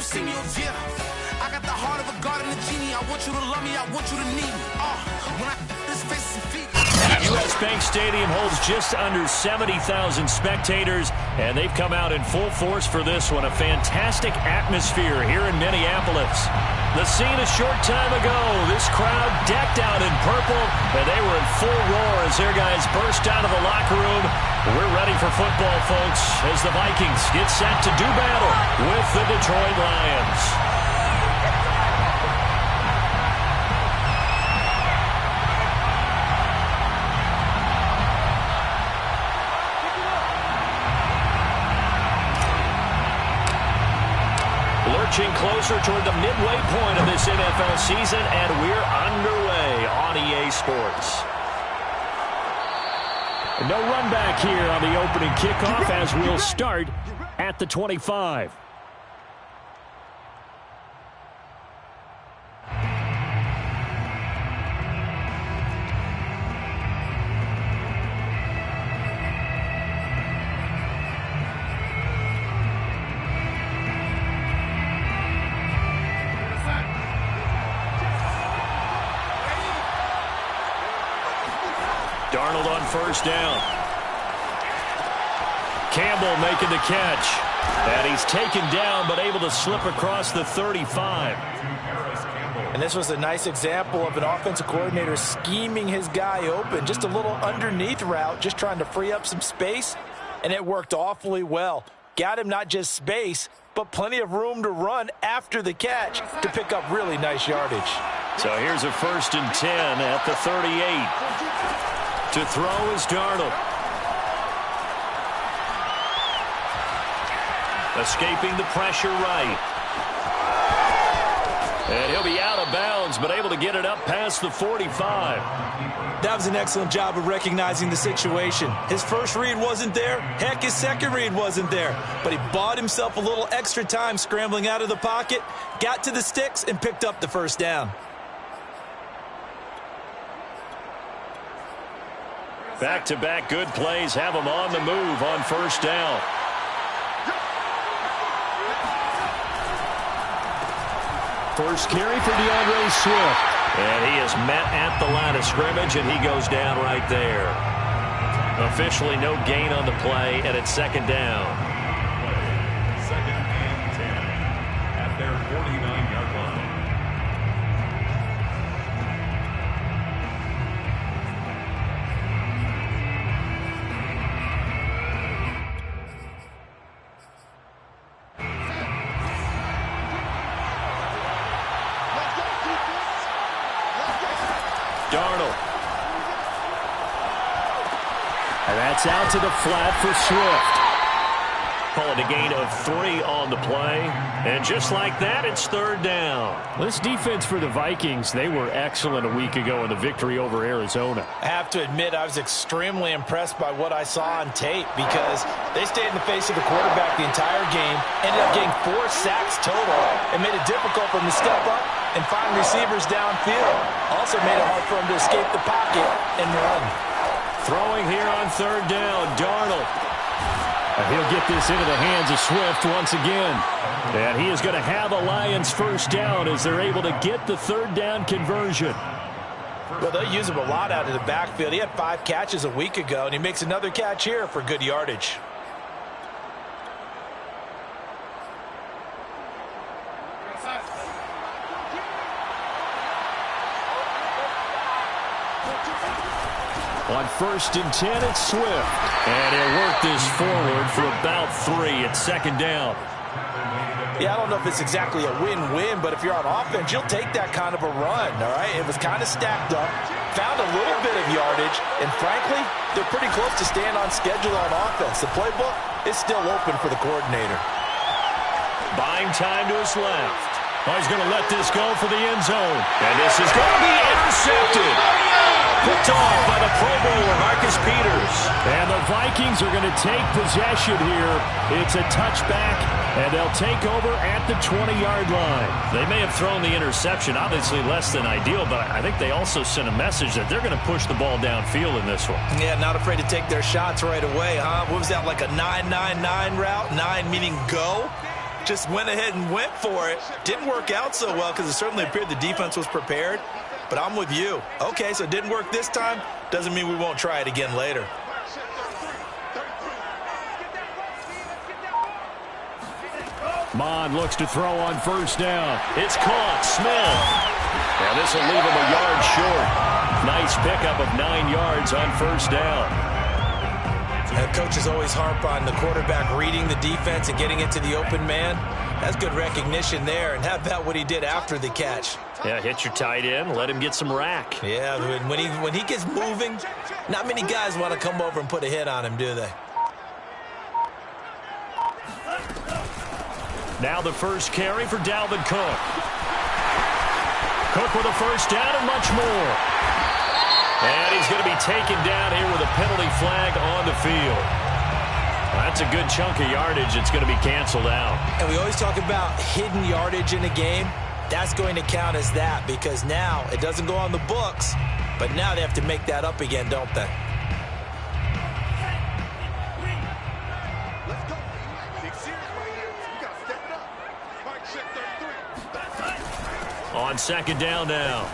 see me, oh yeah. I got the heart of a god and a genie. I want you to love me, I want you to need me. When I this face and feet. U.S. Bank Stadium holds just under 70,000 spectators, and they've come out in full force for this one. A fantastic atmosphere here in Minneapolis. The scene a short time ago, this crowd decked out in purple, and they were in full roar as their guys burst out of the locker room. We're ready for football, folks, as the Vikings get set to do battle with the Detroit Lions. Lurching closer toward the midway point of this NFL season, and we're underway on EA Sports. No run back here on the opening kickoff as we'll start at the 25. Darnold on first down. Campbell making the catch. And he's taken down but able to slip across the 35. And this was a nice example of an offensive coordinator scheming his guy open. Just a little underneath route, just trying to free up some space. And it worked awfully well. Got him not just space, but plenty of room to run after the catch to pick up really nice yardage. So here's a 1st and 10 at the 38. To throw is Darnold. Escaping the pressure right. And he'll be out of bounds, but able to get it up past the 45. That was an excellent job of recognizing the situation. His first read wasn't there. Heck, his second read wasn't there. But he bought himself a little extra time scrambling out of the pocket, got to the sticks, and picked up the first down. Back-to-back good plays have him on the move on first down. First carry for DeAndre Swift. And he is met at the line of scrimmage, and he goes down right there. Officially no gain on the play, and it's second down. Second and 10 at their 49-yard line. Darnold. And that's out to the flat for Swift. Call it a gain of 3 on the play. And just like that, it's third down. This defense for the Vikings, they were excellent a week ago in the victory over Arizona. I have to admit, I was extremely impressed by what I saw on tape because they stayed in the face of the quarterback the entire game, ended up getting 4 sacks total, and made it difficult for him to step up and find receivers downfield. Also made it hard for him to escape the pocket and run. Throwing here on third down, Darnold. And he'll get this into the hands of Swift once again. And he is going to have a Lions first down as they're able to get the third down conversion. Well, they'll use him a lot out of the backfield. He had 5 catches a week ago, and he makes another catch here for good yardage. On first and 10, it's Swift. And he'll work this forward for about 3 at second down. Yeah, I don't know if it's exactly a win-win, but if you're on offense, you'll take that kind of a run, all right? It was kind of stacked up, found a little bit of yardage, and frankly, they're pretty close to staying on schedule on offense. The playbook is still open for the coordinator. Buying time to his left. Oh, he's going to let this go for the end zone. And this is going to be intercepted. Picked off by the Pro Bowler, Marcus Peters. And the Vikings are going to take possession here. It's a touchback, and they'll take over at the 20-yard line. They may have thrown the interception, obviously less than ideal, but I think they also sent a message that they're going to push the ball downfield in this one. Yeah, not afraid to take their shots right away, huh? What was that, like a 9-9-9 route? 9 meaning go? just went ahead and went for it. Didn't work out so well because it certainly appeared the defense was prepared. But I'm with you. Okay, so it didn't work this time. Doesn't mean we won't try it again later. Mond looks to throw on first down. It's caught. Smith. And this will leave him a yard short. Nice pickup of 9 yards on first down. And coaches always harp on the quarterback reading the defense and getting into the open man. That's good recognition there. And how about what he did after the catch? Yeah, hit your tight end. Let him get some rack. Yeah, when he gets moving, not many guys want to come over and put a hit on him, do they? Now the first carry for Dalvin Cook. Cook with a first down and much more. And he's going to be taken down here with a penalty flag on the field. That's a good chunk of yardage. It's going to be canceled out. And we always talk about hidden yardage in a game. That's going to count as that because now it doesn't go on the books, but now they have to make that up again, don't they? On second down now,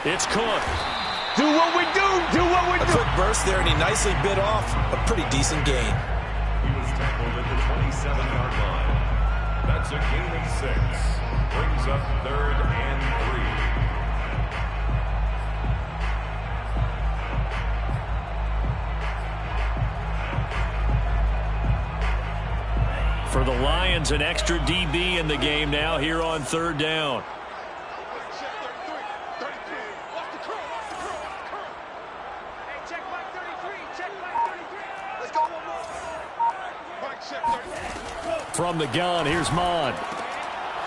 it's Cook. Do what we do. Do what we do. A quick burst there, and he nicely bit off a pretty decent gain. He was tackled at the 27-yard line. That's a gain of 6. Brings up 3rd and 3. For the Lions, an extra DB in the game now here on 3rd down. From the gun, here's Mond.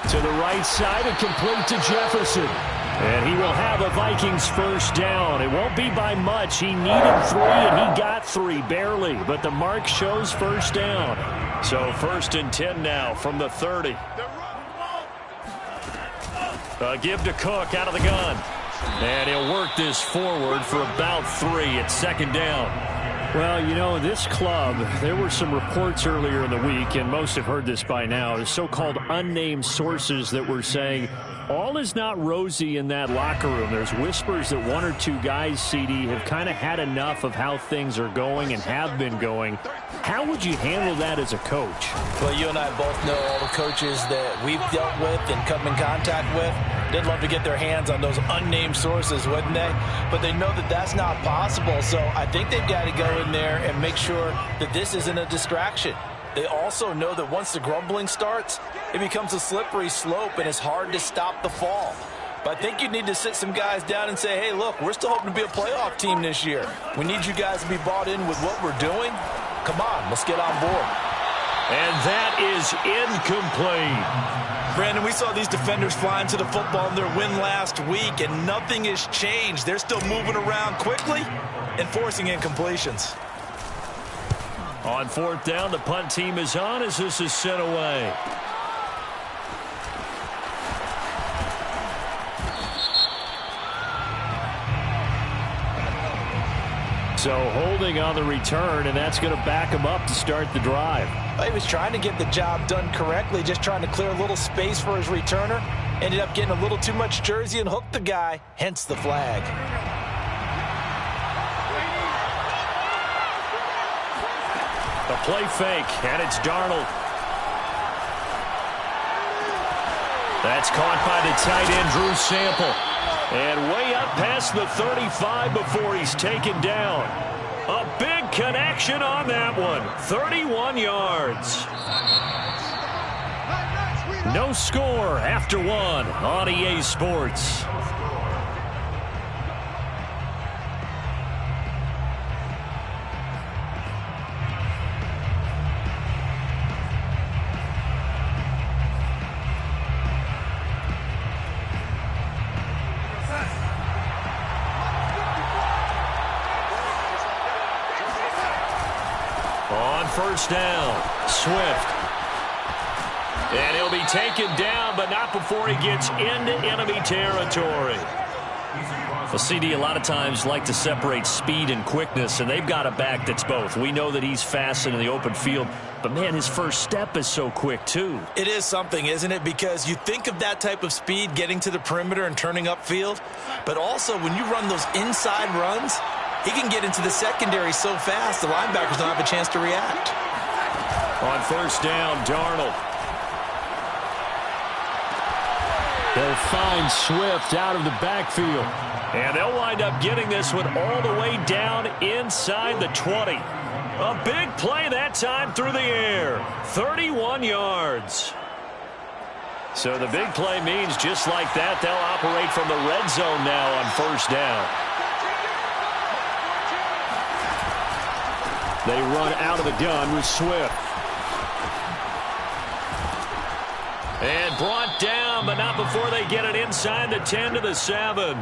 To the right side and complete to Jefferson. And he will have a Vikings first down. It won't be by much. He needed 3, and he got 3, barely. But the mark shows first down. So 1st and 10 now from the 30. Give to Cook out of the gun. And he'll work this forward for about 3 at 2nd down. Well, you know, this club, there were some reports earlier in the week, and most have heard this by now, the so-called unnamed sources that were saying all is not rosy in that locker room. There's whispers that 1 or 2 guys, CD, have kind of had enough of how things are going and have been going. How would you handle that as a coach? Well, you and I both know all the coaches that we've dealt with and come in contact with. They'd love to get their hands on those unnamed sources, wouldn't they? But they know that that's not possible, so I think they've got to go in there and make sure that this isn't a distraction. They also know that once the grumbling starts, it becomes a slippery slope, and it's hard to stop the fall. But I think you need to sit some guys down and say, hey, look, we're still hoping to be a playoff team this year. We need you guys to be bought in with what we're doing. Come on, let's get on board. And that is incomplete. Brandon, we saw these defenders flying to the football in their win last week, and nothing has changed. They're still moving around quickly and forcing incompletions. On 4th down, the punt team is on as this is sent away. So holding on the return, and that's going to back him up to start the drive. He was trying to get the job done correctly, just trying to clear a little space for his returner. Ended up getting a little too much jersey and hooked the guy, hence the flag. A play fake, and it's Darnold. That's caught by the tight end, Drew Sample. And way up past the 35 before he's taken down. A big connection on that one. 31 yards. No score after 1 on EA Sports. First down, Swift. And he'll be taken down, but not before he gets into enemy territory. Well, CD, a lot of times like to separate speed and quickness, and they've got a back that's both. We know that he's fast and in the open field. But, man, his first step is so quick, too. It is something, isn't it? Because you think of that type of speed getting to the perimeter and turning upfield, but also when you run those inside runs, he can get into the secondary so fast the linebackers don't have a chance to react. On first down, Darnold. They'll find Swift out of the backfield. And they'll wind up getting this one all the way down inside the 20. A big play that time through the air. 31 yards. So the big play means just like that, they'll operate from the red zone now on first down. They run out of the gun with Swift. And brought down, but not before they get it inside the 10 to the 7.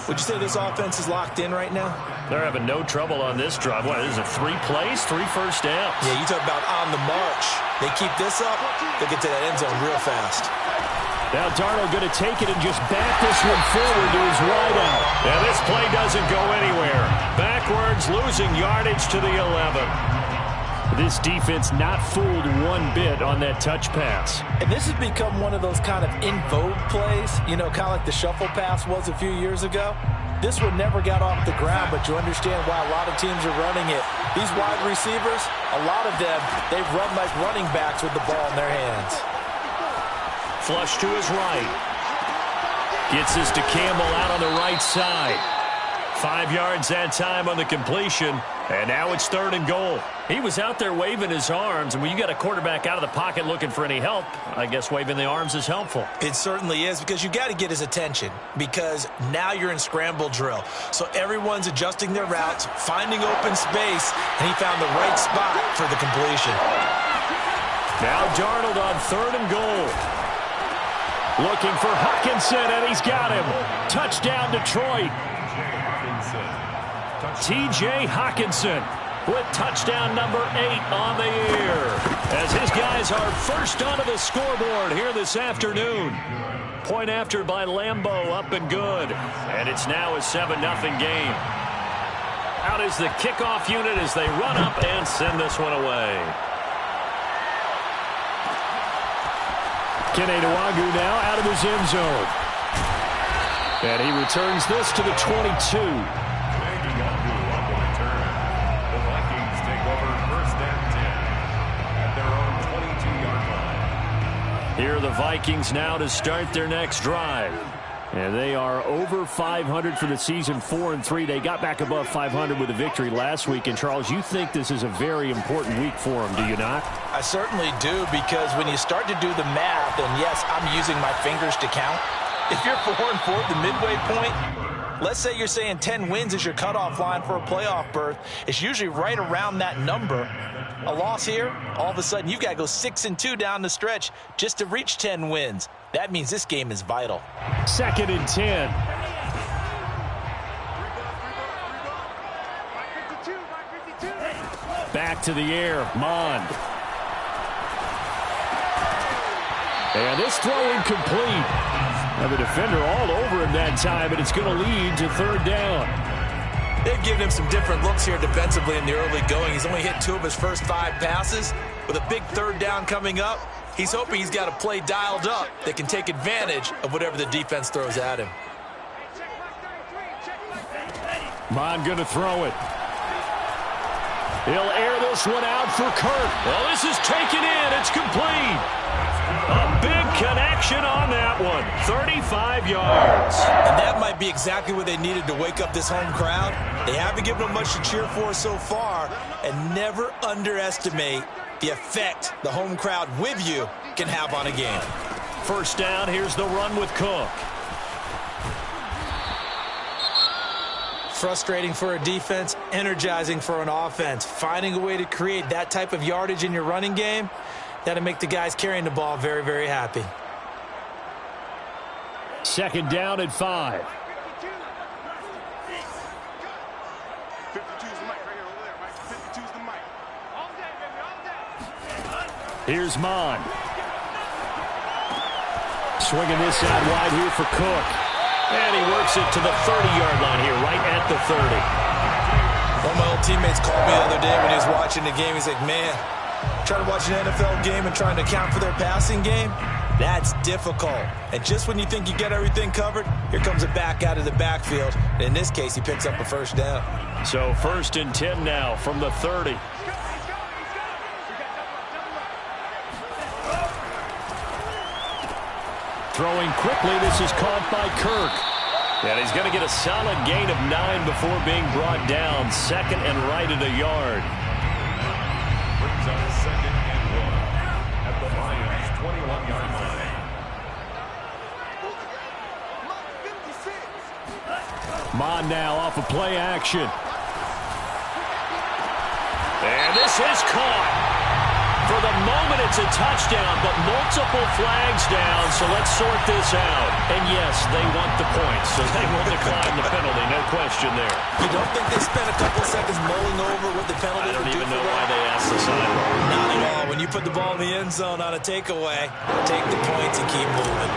Would you say this offense is locked in right now? They're having no trouble on this drive. What is it, 3 plays, 3 first downs? Yeah, you talk about on the march. They keep this up, they'll get to that end zone real fast. Now Darnold going to take it and just back this one forward to his wideout. And this play doesn't go anywhere. Backwards, losing yardage to the 11. This defense not fooled one bit on that touch pass. And this has become one of those kind of in vogue plays, you know, kind of like the shuffle pass was a few years ago. This one never got off the ground, but you understand why a lot of teams are running it. These wide receivers, a lot of them, they've run like running backs with the ball in their hands. Flush to his right. Gets this to Campbell out on the right side. 5 yards that time on the completion, and now it's 3rd and goal. He was out there waving his arms, and when you got a quarterback out of the pocket looking for any help, I guess waving the arms is helpful. It certainly is, because you got to get his attention, because now you're in scramble drill. So everyone's adjusting their routes, finding open space, and he found the right spot for the completion. Now Darnold on 3rd and goal. Looking for Hockenson, and he's got him. Touchdown, Detroit. T.J. Hockenson with touchdown number 8 on the year, as his guys are first onto the scoreboard here this afternoon. Point after by Lambeau, up and good. And it's now a 7-0 game. Out is the kickoff unit as they run up and send this one away. Kene Nwagu now out of his end zone. And he returns this to the 22. Here are the Vikings now to start their next drive. And they are over 500 for the season, 4-3. They got back above 500 with a victory last week. And, Charles, you think this is a very important week for them, do you not? I certainly do, because when you start to do the math, and yes, I'm using my fingers to count, if you're 4-4 at the midway point, let's say you're saying 10 wins is your cutoff line for a playoff berth, it's usually right around that number. A loss here, all of a sudden you've got to go 6-2 down the stretch just to reach 10 wins. That means this game is vital. 2nd and 10. Back to the air, Mond. And this throw incomplete. Now the defender all over him that time, but it's going to lead to 3rd down. They've given him some different looks here defensively in the early going. He's only hit 2 of his first 5 passes. With a big 3rd down coming up, he's hoping he's got a play dialed up that can take advantage of whatever the defense throws at him. Mond going to throw it. He'll air this one out for Kirk. Well, this is taken in. It's complete. A big connection on that one. 35 yards. And that might be exactly what they needed to wake up this home crowd. They haven't given them much to cheer for so far. And never underestimate the effect the home crowd with you can have on a game. First down, here's the run with Cook. Frustrating for a defense, energizing for an offense. Finding a way to create that type of yardage in your running game, that'll make the guys carrying the ball very, very happy. 2nd down at 5. Here's Mond. Swinging this out wide here for Cook. And he works it to the 30-yard line here, right at the 30. One of my old teammates called me the other day when he was watching the game. He's like, man, Trying to watch an NFL game and trying to account for their passing game, that's difficult. And just when you think you get everything covered, here comes a back out of the backfield. In this case, he picks up a first down. So 1st and 10 now from the 30. Throwing quickly, this is caught by Kirk. And he's going to get a solid gain of 9 before being brought down. 2nd and right at a yard. Brings up 2nd and 1 at the Lions' 21-yard line. Mon now off of play action. And this is caught. For the moment, it's a touchdown, but multiple flags down, so let's sort this out. And yes, they want the points, so they will decline the penalty, no question there. You don't think they spent a couple seconds mulling over what the penalty I don't would do even for know them? why they asked the sideline. Not at all. When you put the ball in the end zone on a takeaway, take the points and keep moving.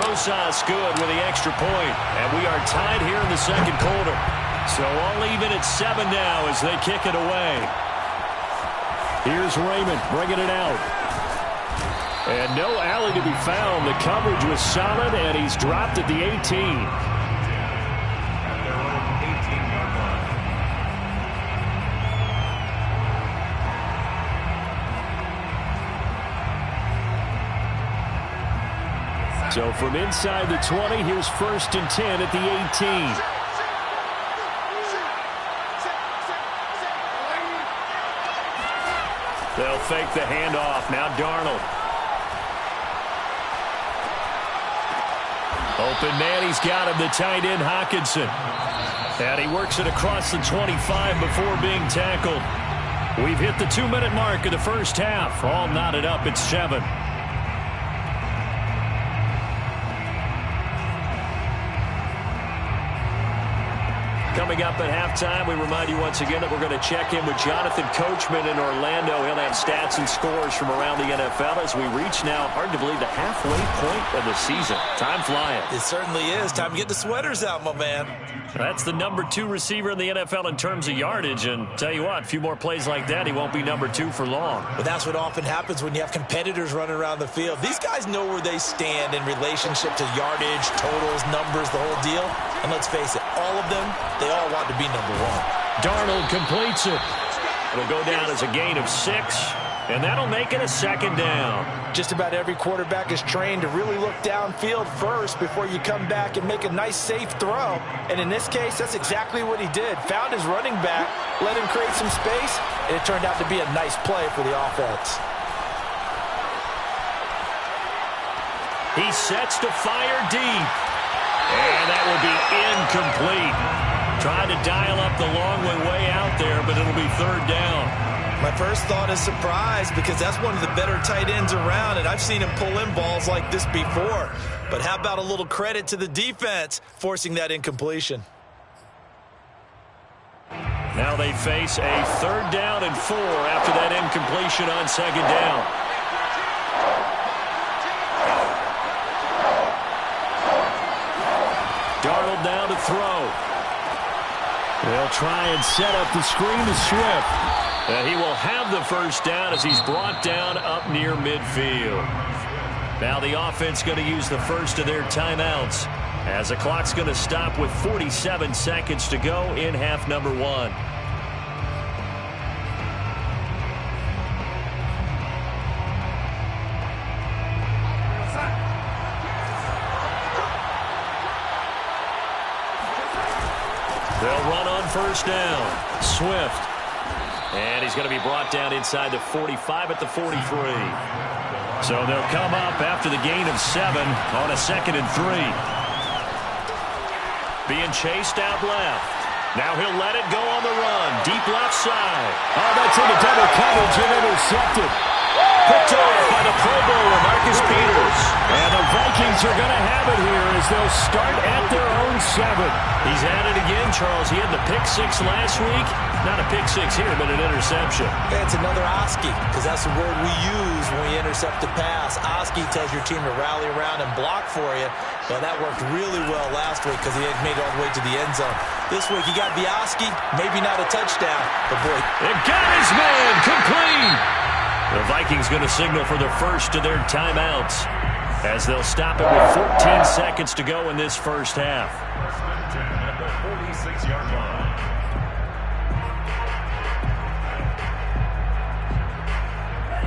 Rosas good with the extra point, and we are tied here in the 2nd quarter. So all even at 7 now as they kick it away. Here's Raymond bringing it out. And no alley to be found. The coverage was solid, and he's dropped at the 18. At their own 18-yard line. So from inside the 20, here's 1st and 10 at the 18. They'll fake the handoff. Now Darnold. Open man, he's got him, the tight end Hockenson. And he works it across the 25 before being tackled. We've hit the 2-minute mark of the first half. All knotted up at 7. Coming up at halftime, we remind you once again that we're going to check in with Jonathan Coachman in Orlando. He'll have stats and scores from around the NFL as we reach now, hard to believe, the halfway point of the season. Time flying. It certainly is. Time to get the sweaters out, my man. That's the number 2 receiver in the NFL in terms of yardage. And tell you what, a few more plays like that, he won't be number 2 for long. But that's what often happens when you have competitors running around the field. These guys know where they stand in relationship to yardage, totals, numbers, the whole deal. And let's face it, all of them, they all want to be number 1. Darnold completes it. It'll go down as a gain of 6, and that'll make it a 2nd down. Just about every quarterback is trained to really look downfield first before you come back and make a nice, safe throw. And in this case, that's exactly what he did. Found his running back, let him create some space, and it turned out to be a nice play for the offense. He sets to fire deep. And that will be incomplete. Tried to dial up the long one way out there, but it'll be 3rd down. My first thought is surprise because that's one of the better tight ends around, and I've seen him pull in balls like this before. But how about a little credit to the defense forcing that incompletion? Now they face a 3rd down and 4 after that incompletion on 2nd down. Darnold now to throw. They'll try and set up the screen to Swift. And he will have the first down as he's brought down up near midfield. Now the offense going to use the first of their timeouts as the clock's going to stop with 47 seconds to go in half number 1. They'll run on first down. Swift. And he's going to be brought down inside the 45 at the 43. So they'll come up after the gain of 7 on a 2nd and 3. Being chased out left. Now he'll let it go on the run. Deep left side. Oh, that's in the double coverage and intercepted. Picked off by the Pro Bowler, Marcus Peters. And the Vikings are going to have it here as they'll start at their own 7. He's at it again, Charles. He had the pick 6 last week. Not a pick 6 here, but an interception. Yeah, it's another Oski, because that's the word we use when we intercept a pass. Oski tells your team to rally around and block for you. Well, that worked really well last week because he had made it all the way to the end zone. This week he got the Oski, maybe not a touchdown, but boy. It got his man complete. The Vikings going to signal for the first of their timeouts as they'll stop it with 14 seconds to go in this first half. First and 10 at the 46-yard line.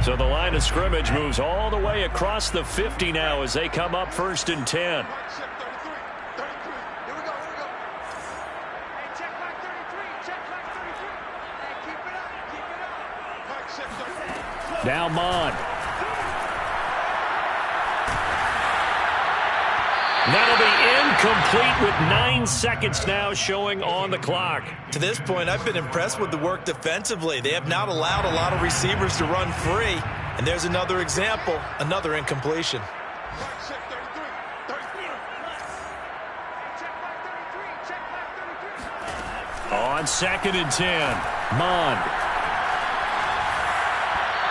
So the line of scrimmage moves all the way across the 50 now as they come up first and 10. Now Mond. That'll be incomplete with 9 seconds now showing on the clock. To this point, I've been impressed with the work defensively. They have not allowed a lot of receivers to run free. And there's another example, another incompletion. On second and 10, Mond.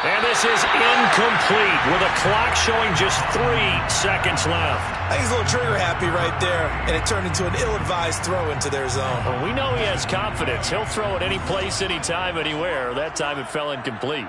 And this is incomplete with a clock showing just 3 seconds left. I think he's a little trigger happy right there, and it turned into an ill-advised throw into their zone. Well, we know he has confidence. He'll throw it any place, anytime, anywhere. That time it fell incomplete.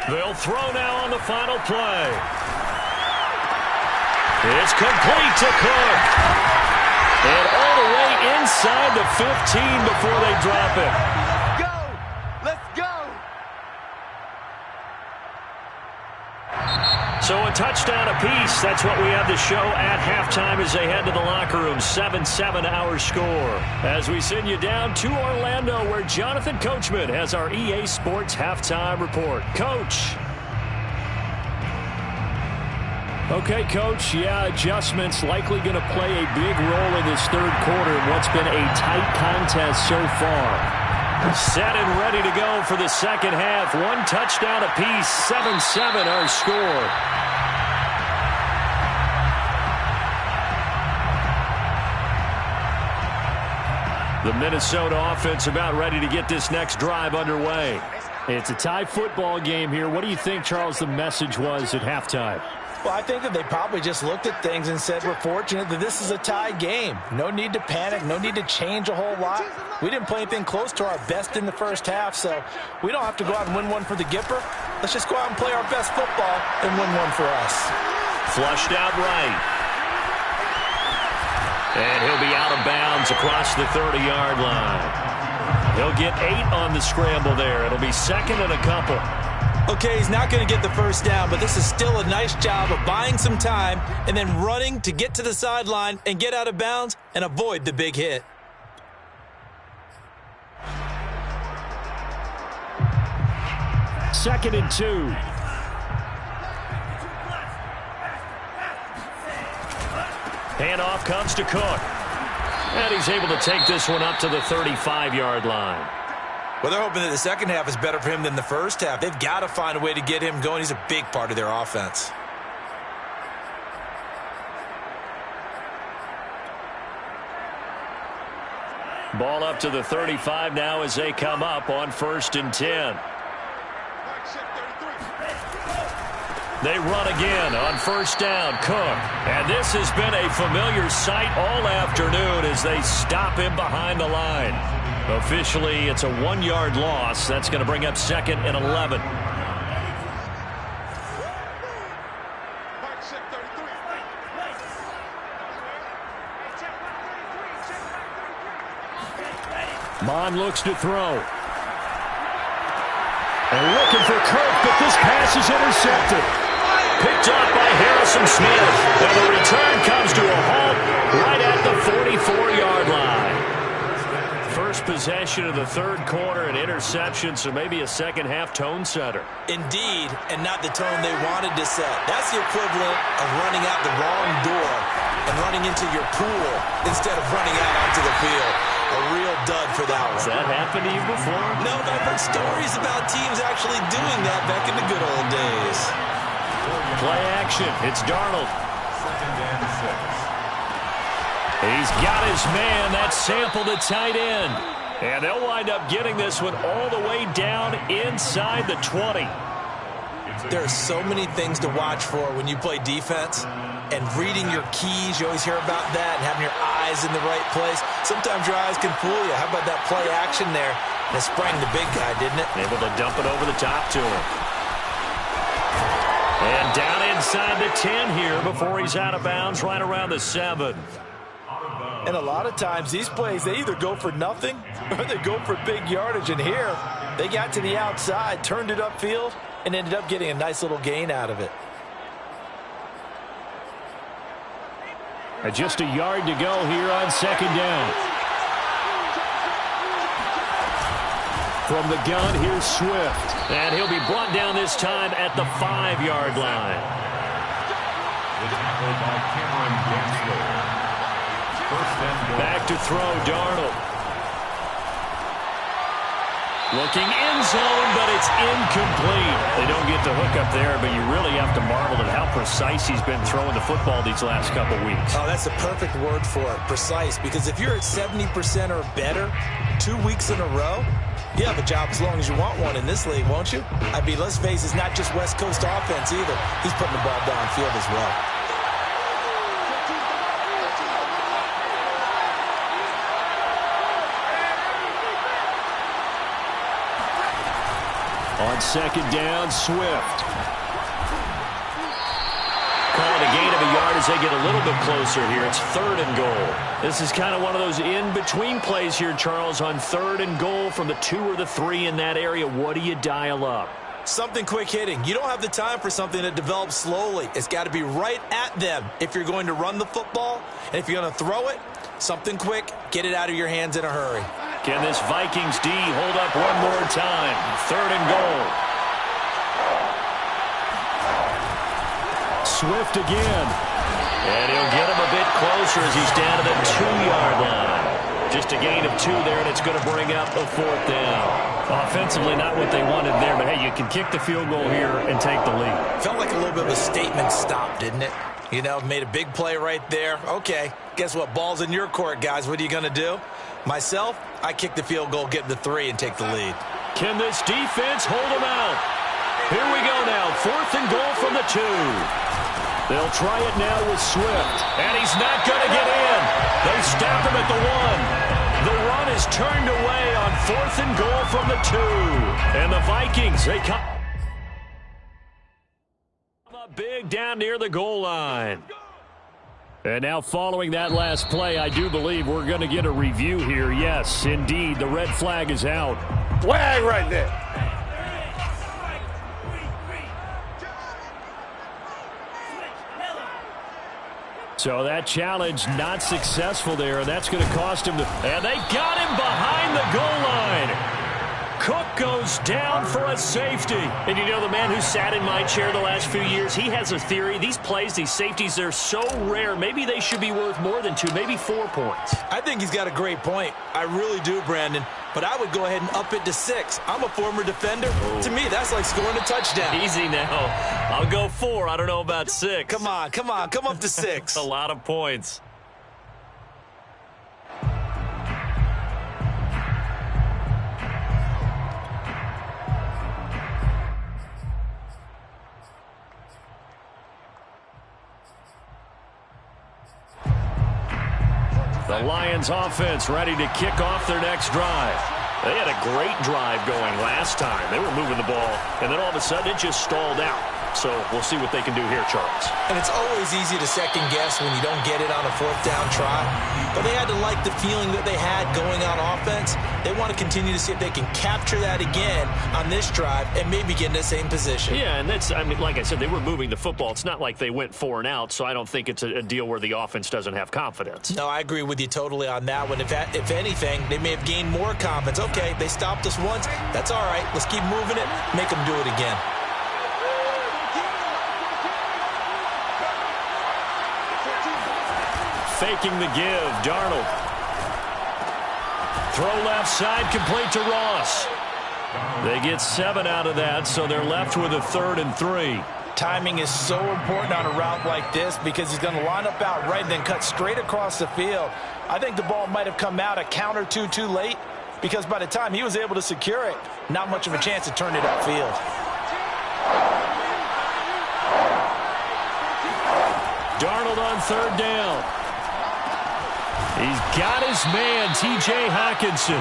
They'll throw now on the final play. It's complete to Cook. And all the way inside the 15 before they drop it. Let's go! So a touchdown apiece. That's what we have to show at halftime as they head to the locker room. 7-7 our score. As we send you down to Orlando where Jonathan Coachman has our EA Sports halftime report. Coach. Okay, Coach. Yeah, adjustments likely going to play a big role in this third quarter in what's been a tight contest so far. Set and ready to go for the second half. 1 touchdown apiece. 7-7 our score. The Minnesota offense about ready to get this next drive underway. It's a tie football game here. What do you think, Charles, the message was at halftime? Well, I think that they probably just looked at things and said, we're fortunate that this is a tie game. No need to panic. No need to change a whole lot. We didn't play anything close to our best in the first half, so we don't have to go out and win one for the Gipper. Let's just go out and play our best football and win one for us. Flushed out right. And he'll be out of bounds across the 30-yard line. He'll get 8 on the scramble there. It'll be second and a couple. Okay, he's not going to get the first down, but this is still a nice job of buying some time and then running to get to the sideline and get out of bounds and avoid the big hit. Second and 2. Handoff comes to Cook. And he's able to take this one up to the 35-yard line. Well, they're hoping that the second half is better for him than the first half. They've got to find a way to get him going. He's a big part of their offense. Ball up to the 35 now as they come up on first and 10. They run again on first down. Cook. And this has been a familiar sight all afternoon as they stop him behind the line. Officially, it's a 1-yard loss. That's going to bring up second and 11. Mond looks to throw. And looking for Kirk, but this pass is intercepted. Picked up by Harrison Smith. And the return comes to a halt right at the 44-yard line. First possession of the third quarter, an interception, so maybe a second-half tone setter. Indeed, and not the tone they wanted to set. That's the equivalent of running out the wrong door and running into your pool instead of running out onto the field. A real dud for that one. Has that happened to you before? No, but I've heard stories about teams actually doing that back in the good old days. Play action. It's Darnold. Second and 6. He's got his man. That's Sample, the tight end. And they'll wind up getting this one all the way down inside the 20. There are so many things to watch for when you play defense. And reading your keys, you always hear about that, and having your eyes in the right place. Sometimes your eyes can fool you. How about that play action there? And it sprang the big guy, didn't it? Able to dump it over the top to him. And down inside the 10 here before he's out of bounds, right around the 7. And a lot of times these plays, they either go for nothing or they go for big yardage. And here, they got to the outside, turned it upfield, and ended up getting a nice little gain out of it. Just a yard to go here on second down. From the gun, here's Swift. And he'll be brought down this time at the 5-yard line. Back to throw, Darnold. Looking end zone, but it's incomplete. They don't get the hook up there, but you really have to marvel at how precise he's been throwing the football these last couple weeks. Oh, that's the perfect word for it, precise, because if you're at 70% or better 2 weeks in a row, you have a job as long as you want one in this league, won't you? I mean, let's face it, it's not just West Coast offense either. He's putting the ball downfield as well. On second down, Swift. Call it a gain of a yard as they get a little bit closer here. It's 3rd and goal. This is kind of one of those in-between plays here, Charles, on 3rd and goal from the 2 or the 3 in that area. What do you dial up? Something quick hitting. You don't have the time for something that develops slowly. It's got to be right at them if you're going to run the football. And if you're going to throw it, something quick, get it out of your hands in a hurry. Can this Vikings D hold up one more time? 3rd and goal. Swift again. And he'll get him a bit closer as he's down to the 2-yard line. Just a gain of 2 there, and it's going to bring up a 4th down. Offensively, not what they wanted there, but hey, you can kick the field goal here and take the lead. Felt like a little bit of a statement stop, didn't it? You know, made a big play right there. Okay, guess what? Ball's in your court, guys. What are you going to do? Myself, I kick the field goal, get the 3, and take the lead. Can this defense hold them out? Here we go now. 4th and goal from the 2. They'll try it now with Swift. And he's not going to get in. They stop him at the 1. The run is turned away on 4th and goal from the 2. And the Vikings, they come up big down near the goal line. And now following that last play, I do believe we're going to get a review here. Yes, indeed, the red flag is out. Flag right there. So that challenge not successful there. That's going to cost him. And they got him behind the goal line. Cook goes down for a safety. And you know, the man who sat in my chair the last few years, he has a theory. These plays, these safeties, they're so rare. Maybe they should be worth more than 2, maybe 4 points. I think he's got a great point. I really do, Brandon. But I would go ahead and up it to 6. I'm a former defender. Oh. To me, that's like scoring a touchdown. Easy now. I'll go 4. I don't know about 6. Come on. Come up to 6. A lot of points. The Lions offense ready to kick off their next drive. They had a great drive going last time. They were moving the ball, and then all of a sudden it just stalled out. So we'll see what they can do here, Charles. And it's always easy to second guess when you don't get it on a 4th down try. But they had to like the feeling that they had going on offense. They want to continue to see if they can capture that again on this drive and maybe get in the same position. Yeah, and that's, I mean, like I said, they were moving the football. It's not like they went 4 and out, so I don't think it's a deal where the offense doesn't have confidence. No, I agree with you totally on that one. If anything, they may have gained more confidence. Okay, they stopped us once. That's all right. Let's keep moving it. Make them do it again. Faking the give, Darnold. Throw left side, complete to Ross. They get 7 out of that, so they're left with a 3rd and 3. Timing is so important on a route like this because he's going to line up out right and then cut straight across the field. I think the ball might have come out a count or two too late, because by the time he was able to secure it, not much of a chance to turn it upfield. Darnold on third down. He's got his man, T.J. Hockenson.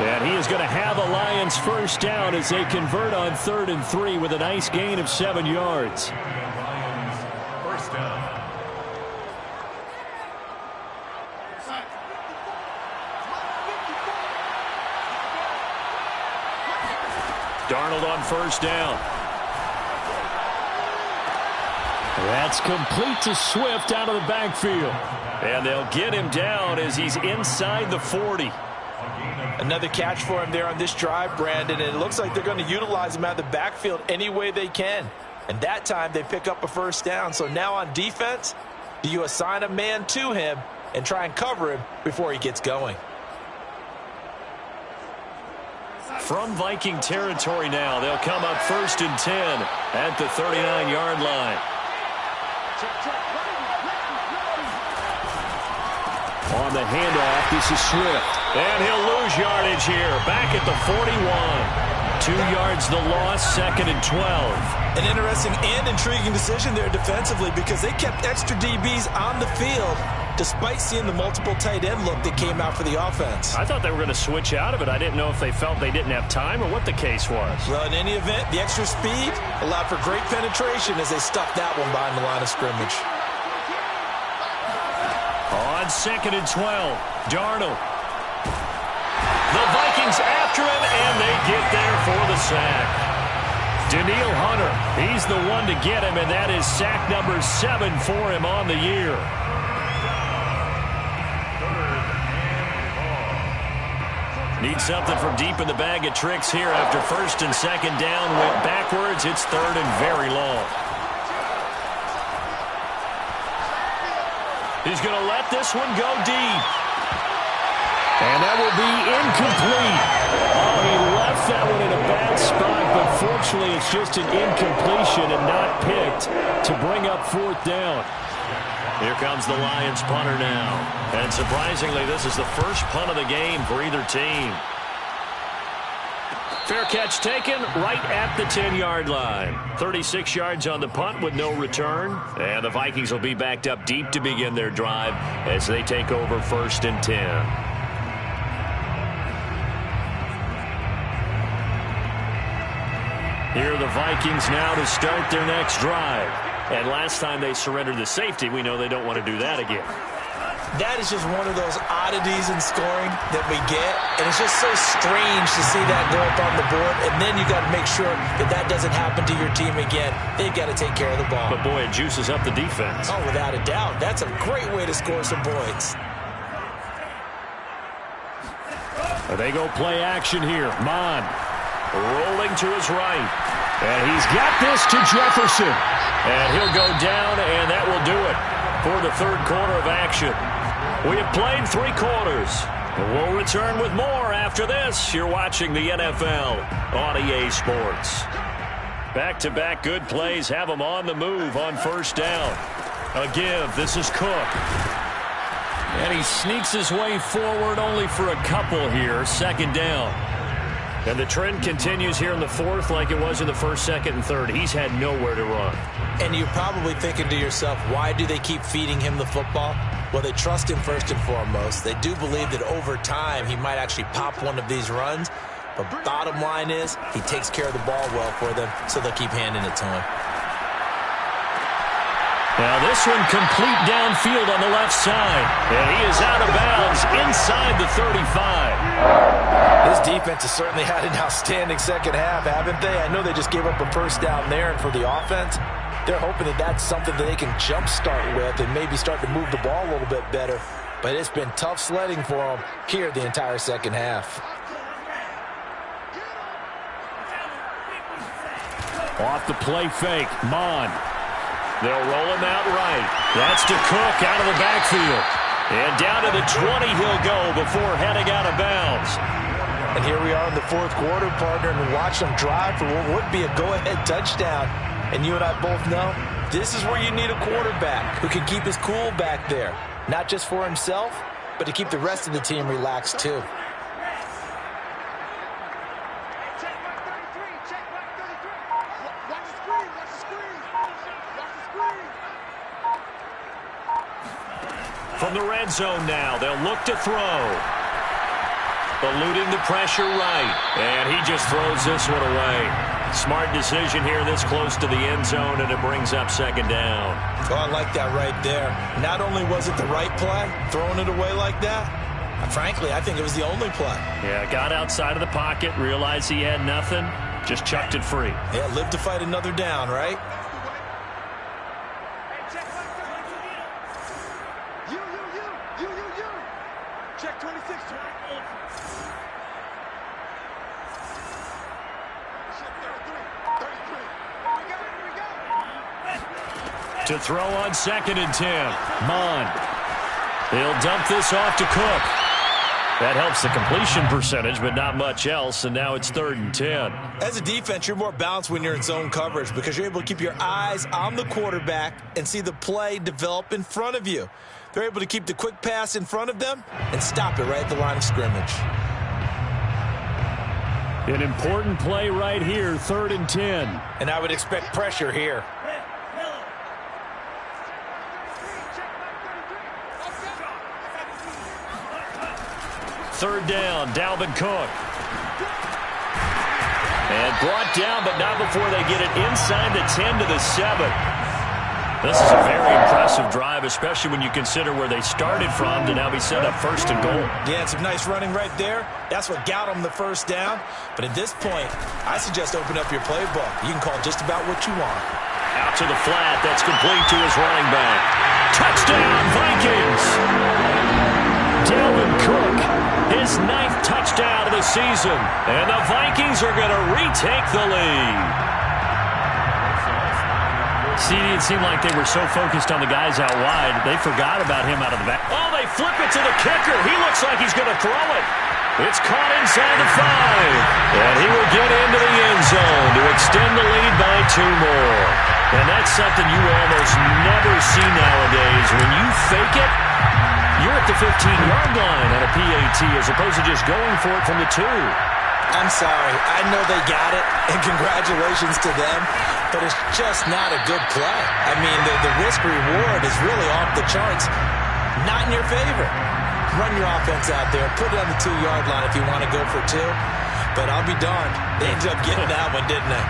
And he is going to have a Lions first down as they convert on 3rd and 3 with a nice gain of 7 yards. Lions first down. Darnold on first down. That's complete to Swift out of the backfield. And they'll get him down as he's inside the 40. Another catch for him there on this drive, Brandon, and it looks like they're going to utilize him out of the backfield any way they can. And that time they pick up a first down. So now on defense, do you assign a man to him and try and cover him before he gets going? From Viking territory now, they'll come up 1st and 10 at the 39-yard line. On the handoff, this is Swift. And he'll lose yardage here. Back at the 41. 2 yards the loss, 2nd and 12. An interesting and intriguing decision there defensively because they kept extra DBs on the field despite seeing the multiple tight end look that came out for the offense. I thought they were going to switch out of it. I didn't know if they felt they didn't have time or what the case was. Well, in any event, the extra speed allowed for great penetration as they stuck that one behind the line of scrimmage. On 2nd and 12, Darnold. The Vikings after him, and they get there for the sack. Daniil Hunter, he's the one to get him, and that is sack number 7 for him on the year. Need something from deep in the bag of tricks here after 1st and 2nd down. Went backwards. It's 3rd and very long. He's going to let this one go deep. And that will be incomplete. Oh, he left that one in a bad spot, but fortunately it's just an incompletion and not picked to bring up 4th down. Here comes the Lions punter now. And surprisingly, this is the first punt of the game for either team. Fair catch taken right at the 10-yard line. 36 yards on the punt with no return. And the Vikings will be backed up deep to begin their drive as they take over 1st and 10. Here are the Vikings now to start their next drive. And last time they surrendered the safety, we know they don't want to do that again. That is just one of those oddities in scoring that we get. And it's just so strange to see that go up on the board. And then you got to make sure that that doesn't happen to your team again. They've got to take care of the ball. But, boy, it juices up the defense. Oh, without a doubt. That's a great way to score some points. They go play action here. Mon rolling to his right. And he's got this to Jefferson. And he'll go down, and that will do it for the 3rd quarter of action. We have played 3 quarters. We'll return with more after this. You're watching the NFL on EA Sports. Back-to-back good plays have them on the move on 1st down. A give. This is Cook. And he sneaks his way forward only for a couple here. 2nd down. And the trend continues here in the 4th like it was in the 1st, 2nd, and 3rd. He's had nowhere to run. And you're probably thinking to yourself, why do they keep feeding him the football? Well, they trust him first and foremost. They do believe that over time he might actually pop one of these runs. But bottom line is he takes care of the ball well for them, so they'll keep handing it to him. Now this one complete downfield on the left side. And he is out of bounds inside the 35. This defense has certainly had an outstanding second half, haven't they? I know they just gave up a 1st down there, and for the offense, they're hoping that that's something that they can jumpstart with and maybe start to move the ball a little bit better. But it's been tough sledding for them here the entire second half. Off the play fake, Mon. They'll roll him out right. That's to Cook out of the backfield. And down to the 20 he'll go before heading out of bounds. And here we are in the 4th quarter, partner, and watch them drive for what would be a go-ahead touchdown. And you and I both know this is where you need a quarterback who can keep his cool back there. Not just for himself, but to keep the rest of the team relaxed too. from the red zone now. They'll look to throw. Eluding the pressure right. And he just throws this one away. Smart decision here this close to the end zone, and it brings up second down. Oh, I like that right there. Not only was it the right play, throwing it away like that, frankly, I think it was the only play. Yeah, got outside of the pocket, realized he had nothing, just chucked it free. Yeah, live to fight another down, right? Check 26. To throw on 2nd and 10. Mon. He'll dump this off to Cook. That helps the completion percentage, but not much else, and now it's 3rd and 10. As a defense, you're more balanced when you're in zone coverage because you're able to keep your eyes on the quarterback and see the play develop in front of you. They're able to keep the quick pass in front of them and stop it right at the line of scrimmage. An important play right here, 3rd and 10. And I would expect pressure here. Third down, Dalvin Cook. And brought down, but not before they get it inside the 10 to the 7. This is a very impressive drive, especially when you consider where they started from to now be set up 1st and goal. Yeah, and some nice running right there. That's what got them the first down. But at this point, I suggest open up your playbook. You can call just about what you want. Out to the flat. That's complete to his running back. Touchdown, Vikings! Dalvin Cook, his 9th touchdown of the season. And the Vikings are going to retake the lead. See, it seemed like they were so focused on the guys out wide, they forgot about him out of the back. Oh, they flip it to the kicker. He looks like he's going to throw it. It's caught inside the 5. And he will get into the end zone to extend the lead by 2 more. And that's something you almost never see nowadays. When you fake it, you're at the 15-yard line on a PAT as opposed to just going for it from the 2. I'm sorry. I know they got it, and congratulations to them, but it's just not a good play. I mean, the risk-reward is really off the charts. Not in your favor. Run your offense out there. Put it on the 2-yard line if you want to go for 2. But I'll be darned. They ended up getting that one, didn't they?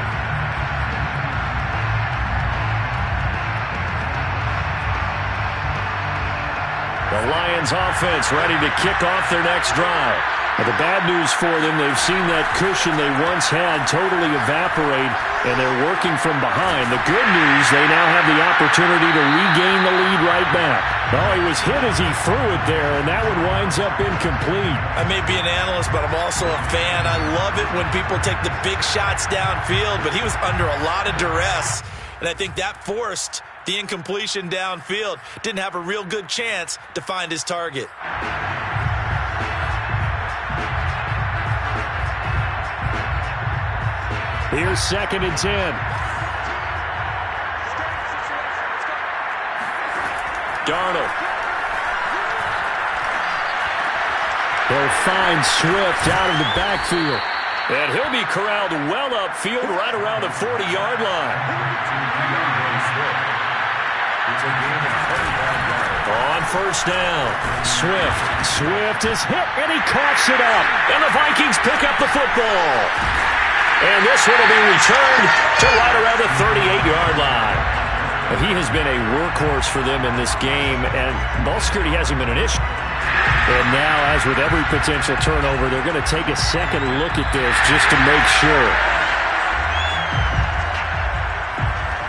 The Lions offense ready to kick off their next drive. Now, the bad news for them, they've seen that cushion they once had totally evaporate, and they're working from behind. The good news, they now have the opportunity to regain the lead right back. Oh, he was hit as he threw it there, and that one winds up incomplete. I may be an analyst, but I'm also a fan. I love it when people take the big shots downfield, but he was under a lot of duress, and I think that forced the incompletion downfield. Didn't have a real good chance to find his target. Here's 2nd and 10. Darnold. They'll find Swift out of the backfield. And he'll be corralled well upfield right around the 40-yard line. On 1st down, Swift is hit, and he coughs it up. And the Vikings pick up the football. And this one will be returned to right around the 38-yard line. He has been a workhorse for them in this game, and ball security hasn't been an issue. And now, as with every potential turnover, they're going to take a second look at this just to make sure.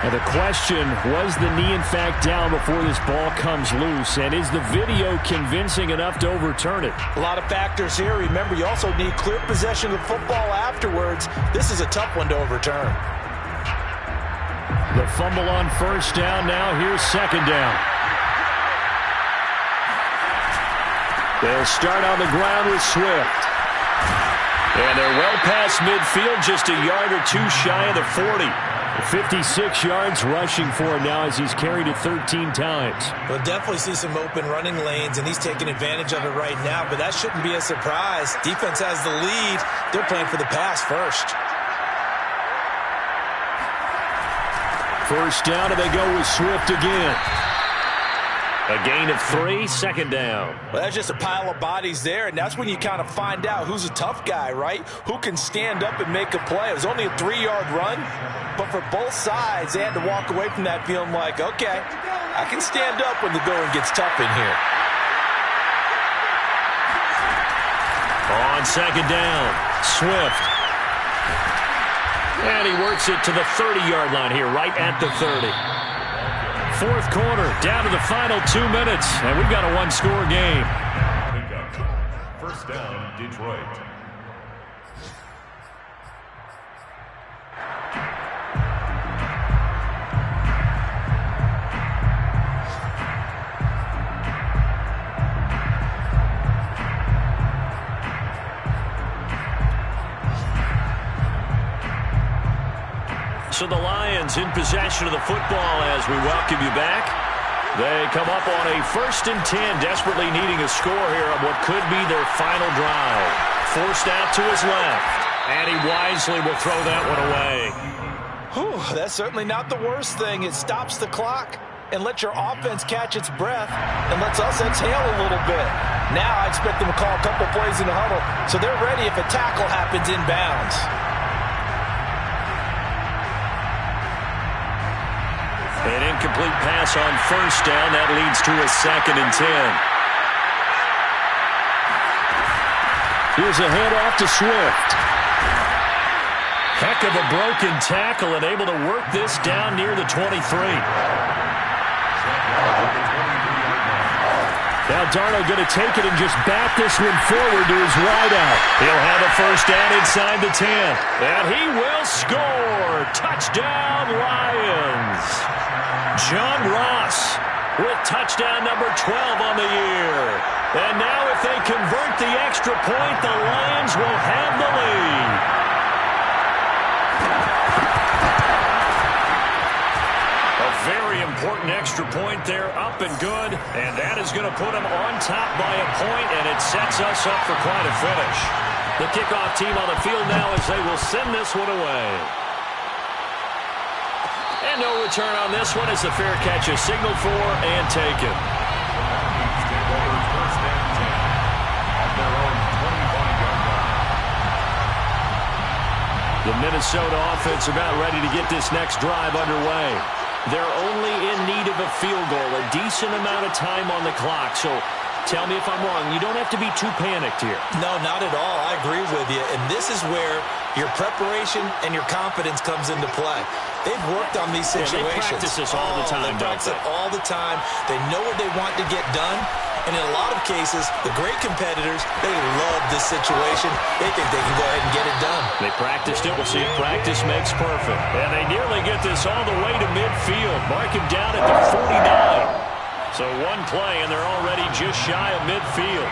Now the question, was the knee in fact down before this ball comes loose? And is the video convincing enough to overturn it? A lot of factors here. Remember, you also need clear possession of the football afterwards. This is a tough one to overturn. The fumble on 1st down. Now here's 2nd down. They'll start on the ground with Swift. And they're well past midfield, just a yard or 2 shy of the 40. 56 yards rushing for him now as he's carried it 13 times. We'll definitely see some open running lanes, and he's taking advantage of it right now, but that shouldn't be a surprise. Defense has the lead. They're playing for the pass first. 1st down, and they go with Swift again. A gain of 3, second down. Well, that's just a pile of bodies there, and that's when you kind of find out who's a tough guy, right? Who can stand up and make a play. It was only a 3-yard run, but for both sides, they had to walk away from that feeling like, okay, I can stand up when the going gets tough in here. On second down, Swift. And he works it to the 30-yard line here, right at the 30. Fourth quarter, down to the final 2 minutes, and we've got a one-score game. First down, Detroit. So the Lions in possession of the football as we welcome you back. They come up on a 1st and 10, desperately needing a score here on what could be their final drive. Forced out to his left, and he wisely will throw that one away. Whew, that's certainly not the worst thing. It stops the clock and lets your offense catch its breath and lets us exhale a little bit. Now I expect them to call a couple plays in the huddle so they're ready if a tackle happens inbounds. An incomplete pass on first down. That leads to a 2nd and 10. Here's a handoff to Swift. Heck of a broken tackle and able to work this down near the 23. Now Darnold going to take it and just bat this one forward to his wideout. He'll have a first down inside the 10. And he will score. Touchdown, Lions. John Ross with touchdown number 12 on the year. And now if they convert the extra point, the Lions will have the lead. A very important extra point there, up and good. And that is going to put them on top by a point, and it sets us up for quite a finish. The kickoff team on the field now as they will send this one away. And no return on this one as the fair catch is signaled for and taken. Take over first and 10 on their own 25-yard line. The Minnesota offense about ready to get this next drive underway. They're only in need of a field goal, a decent amount of time on the clock. So tell me if I'm wrong. You don't have to be too panicked here. No, not at all. I agree with you. And this is where your preparation and your confidence comes into play. They've worked on these situations. They practice this all the time, They practice it all the time. They know what they want to get done. And in a lot of cases, the great competitors, they love this situation. They think they can go ahead and get it done. They practiced it. We'll see if practice makes perfect. And they nearly get this all the way to midfield. Mark him down at the 49. So one play, and they're already just shy of midfield.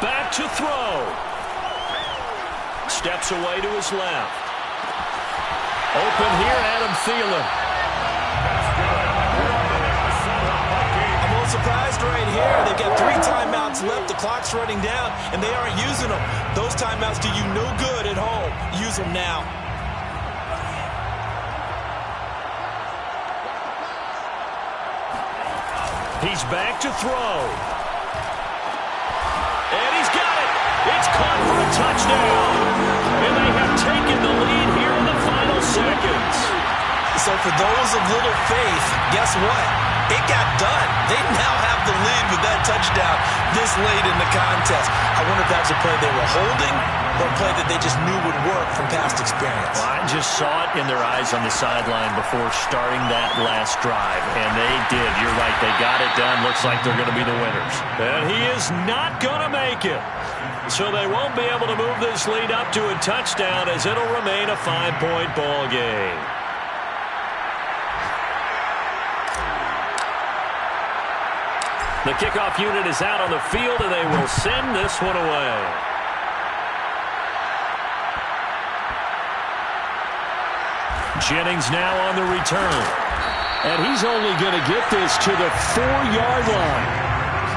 Back to throw. Steps away to his left. Open here, Adam Thielen. I'm a little surprised right here. They've got 3 timeouts left. The clock's running down, and they aren't using them. Those timeouts do you no good at home. Use them now. He's back to throw. And he's got it. It's caught for a touchdown. And they have taken the lead here in the final seconds. So for those of little faith, guess what? It got done. They now have the lead with that touchdown this late in the contest. I wonder if that's a play they were holding or a play that they just knew would work from past experience. Well, I just saw it in their eyes on the sideline before starting that last drive, and they did. You're right. They got it done. Looks like they're going to be the winners. And he is not going to make it. So they won't be able to move this lead up to a touchdown as it'll remain a 5-point ball game. The kickoff unit is out on the field, and they will send this one away. Jennings now on the return. And he's only going to get this to the 4-yard line.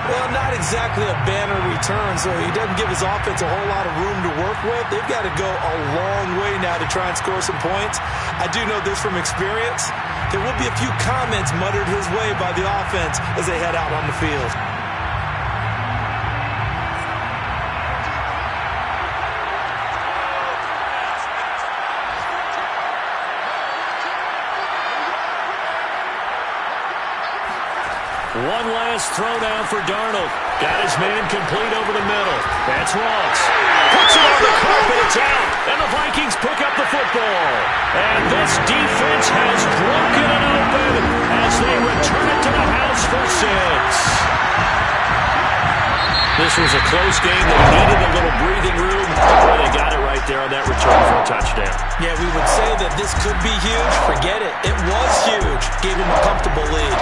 Well, not exactly a banner return, so he doesn't give his offense a whole lot of room to work with. They've got to go a long way now to try and score some points. I do know this from experience. There will be a few comments muttered his way by the offense as they head out on the field. One last throw down for Darnold. Got his man complete over the middle. That's Ross. Puts it on the carpet. It's out. And the Vikings pick up the football. And this defense has broken it open as they return it to the house for 6. This was a close game that needed a little breathing room. Well, they got it right there on that return for a touchdown. Yeah, we would say that this could be huge. Forget it. It was huge. Gave him a comfortable lead.